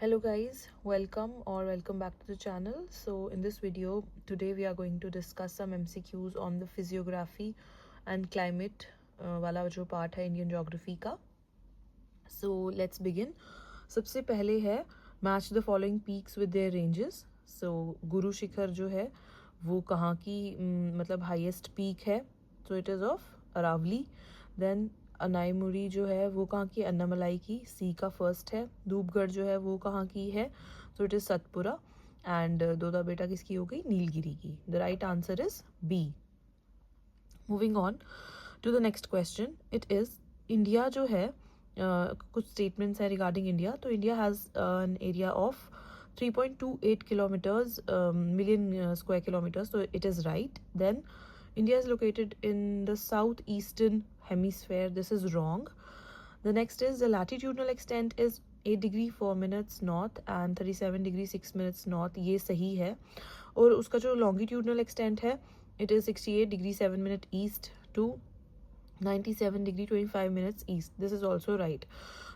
Hello guys, welcome back to the channel. So in this video today we are going to discuss some MCQs on the physiography and climate वाला जो part है Indian geography का. So let's begin. सबसे पहले है match the following peaks with their ranges. So Guru Shikhar जो है वो कहाँ की मतलब हाईएस्ट पीक है. So it is of Aravalli. Then Anaimudi जो है वो कहाँ की, अन्नामलाई की, सी का फर्स्ट है. धूपगढ़ जो है वो कहाँ की है, so it is Satpura. And Doddabetta किसकी हो गई, नीलगिरी की. The right answer is b. Moving on to the next question. It is India जो है कुछ स्टेटमेंट्स है रिगार्डिंग इंडिया. तो India has an area of 3.28 kilometers million square kilometers, so it is right. Then India is located in the southeastern hemisphere. This is wrong. The next is the latitudinal extent is 8 degree 4 minutes north and 37 degree 6 minutes north. ये सही है. और उसका जो longitudinal extent है it is 68 degree 7 minute east to 97 degree 25 minutes east. This is also right.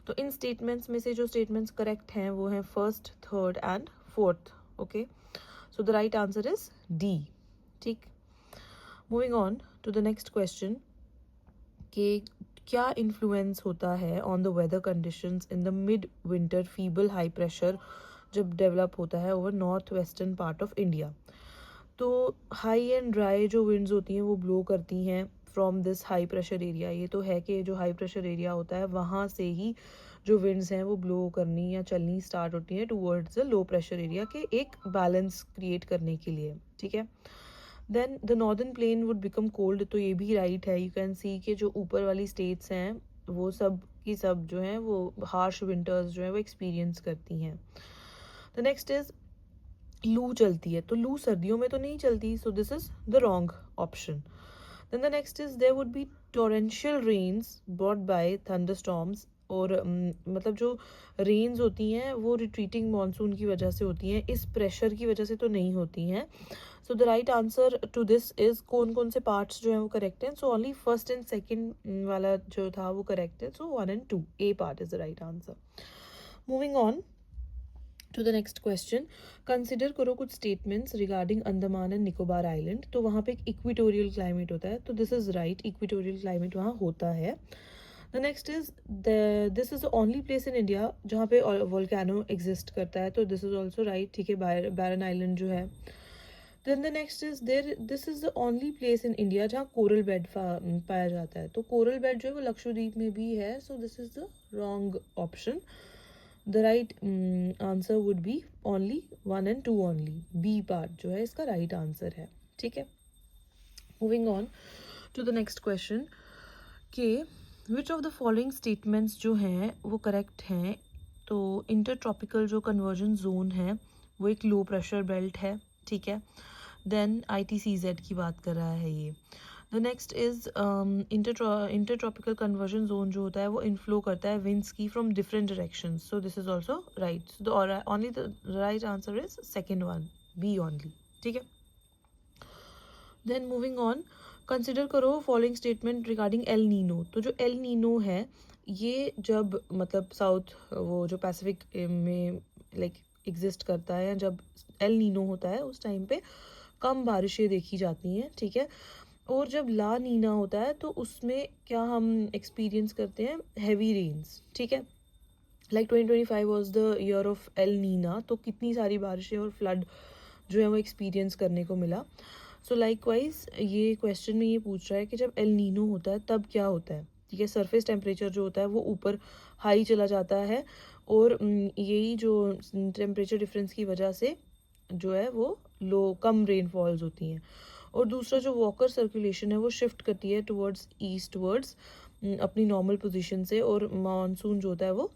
तो इन statements में से जो स्टेटमेंट्स करेक्ट हैं वो हैं first, third and fourth. Okay, so the right answer is d. ठीक. Moving on to the next question कि क्या इन्फ्लुएंस होता है on the weather conditions in the mid winter feeble high pressure जब develop होता है over north western part of India. तो high and dry जो विंड्स होती हैं वो ब्लो करती हैं from this high pressure area. ये तो है कि जो हाई प्रेशर एरिया होता है वहाँ से ही जो विंड्स हैं वो ब्लो करनी या चलनी स्टार्ट होती हैं towards the low pressure area के एक बैलेंस क्रिएट करने के लिए. ठीक है. Then the northern plain would become cold. तो ये भी राइट है. यू कैन सी कि जो ऊपर वाली स्टेट्स हैं वो सब की सब जो हैं वो हार्श विंटर्स जो है वो एक्सपीरियंस करती हैं. द नेक्स्ट इज लू चलती है. तो लू सर्दियों में तो नहीं चलती, so this is the wrong option. Then the next is there would be torrential rains brought by thunderstorms. और मतलब जो रेन्स होती हैं वो रिट्रीटिंग मानसून की वजह से होती हैं, इस प्रेशर की वजह से तो नहीं होती हैं. So the right answer to this is कौन कौन से पार्ट्स जो हैं वो करेक्ट हैं. So only first and second वाला जो था वो करेक्ट है. So 1 and 2 a part is the right answer. Moving on to the next question. Consider करो कुछ statements regarding Andaman and Nicobar island. तो वहाँ पे एक इक्वेटोरियल क्लाइमेट होता है. तो this is right, equatorial climate वहाँ होता है. The next is this is the only place in India जहाँ पे वोल्केनो एग्जिस्ट करता है. तो दिस इज ऑल्सो राइट. ठीक है, बैरन आइलैंड जो है. Then the next is this is the only place in India जहाँ कोरल बेड पाया जाता है. तो कोरल बेड जो है वो लक्षद्वीप में भी है. सो this is the wrong option. The right answer would be only 1 and 2 only. B part जो है इसका right answer है. ठीक है. Moving on to the next question कि which of the following statements जो हैं वो correct हैं. तो intertropical जो convergence zone है वो एक low pressure belt है. ठीक है. Then ITCZ की बात कर रहा है ये. The next is intertropical convergence zone जो होता है वो इनफ्लो करता है विंड्स की from different directions. So this is also right. Only the right answer is second one, b only. ठीक है. देन मूविंग ऑन, कंसिडर करो following statement regarding El Nino. तो जो एल नीनो है ये जब मतलब साउथ वो जो पैसिफिक में लाइक एग्जिस्ट करता है, जब एल नीनो होता है उस टाइम पे कम बारिशें देखी जाती हैं. ठीक है. और जब ला नीना होता है तो उसमें क्या हम एक्सपीरियंस करते हैं, हैवी रेन्स. ठीक है. Like 2025 was the year of El Nina. तो कितनी सारी बारिशें और फ्लड जो है वो एक्सपीरियंस करने को मिला. सो लाइकवाइज ये क्वेश्चन में ये पूछ रहा है कि जब एल नीनो होता है तब क्या होता है. ठीक है. सरफेस टेम्परेचर जो होता है वो ऊपर हाई चला जाता है और यही जो टेम्परेचर डिफरेंस की वजह से जो है वो कम रेनफॉल्स होती हैं. और दूसरा जो वॉकर सर्कुलेशन है वो शिफ्ट करती है टुवर्ड्स ईस्टवर्ड्स अपनी नॉर्मल पोजीशन से, और मानसून जो होता है वो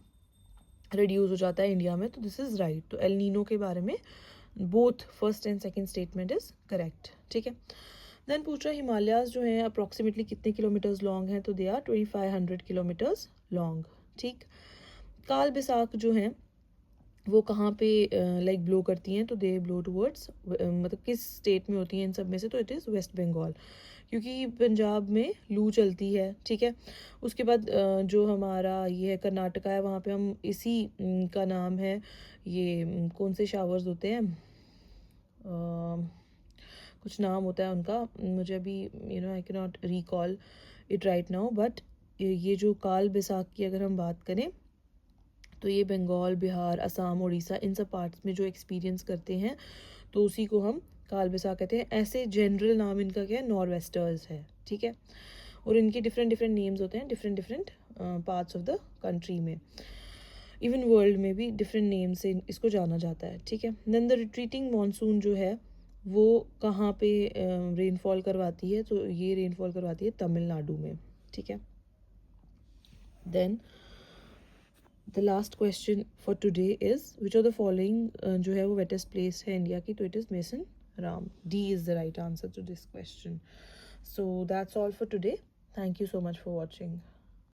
रिड्यूस हो जाता है इंडिया में. तो दिस इज राइट. तो एल नीनो के बारे में both first and second statement is correct. ठीक है. देन पूछ रहा है हिमालयाज जो हैं अप्रॉक्सीमेटली कितने किलोमीटर्स लॉन्ग हैं. तो दे आर 2500 किलोमीटर्स लॉन्ग. ठीक. काल बैसाख जो हैं वो कहाँ पे लाइक ब्लो करती हैं, तो दे ब्लो टूवर्ड्स, मतलब किस स्टेट में होती हैं इन सब में से, तो इट इज़ वेस्ट बंगाल, क्योंकि पंजाब में लू चलती है, ठीक है। उसके बाद जो हमारा ये है कर्नाटका है, वहाँ पे हम इसी का नाम है ये कौन से शावर्स होते हैं, कुछ नाम होता है उनका, मुझे अभी I can not recall it right now, but ये जो काल बैसाख की अगर हम बात करें, तो ये बंगाल, बिहार, असम, उड़ीसा, इन सब पार्ट्स में जो एक्सपीरियंस करते हैं, तो उसी को हम काल बैसाख कहते हैं। ऐसे जनरल नाम इनका क्या है, नॉर वेस्टर्स है, ठीक है। और इनके डिफरेंट डिफरेंट नेम्स होते हैं different different parts of the country में, इवन वर्ल्ड में भी डिफरेंट नेम से इसको जाना जाता है, ठीक है। देन द रिट्रीटिंग मानसून जो है वो कहाँ पे रेनफॉल करवाती है, तो ये रेनफॉल करवाती है तमिलनाडु में, ठीक है। Then the last question for today is which of the following जो है वो वेटेस्ट प्लेस है इंडिया की, तो it is Mawsynram, D is the right answer to this question. So that's all for today. Thank you so much for watching.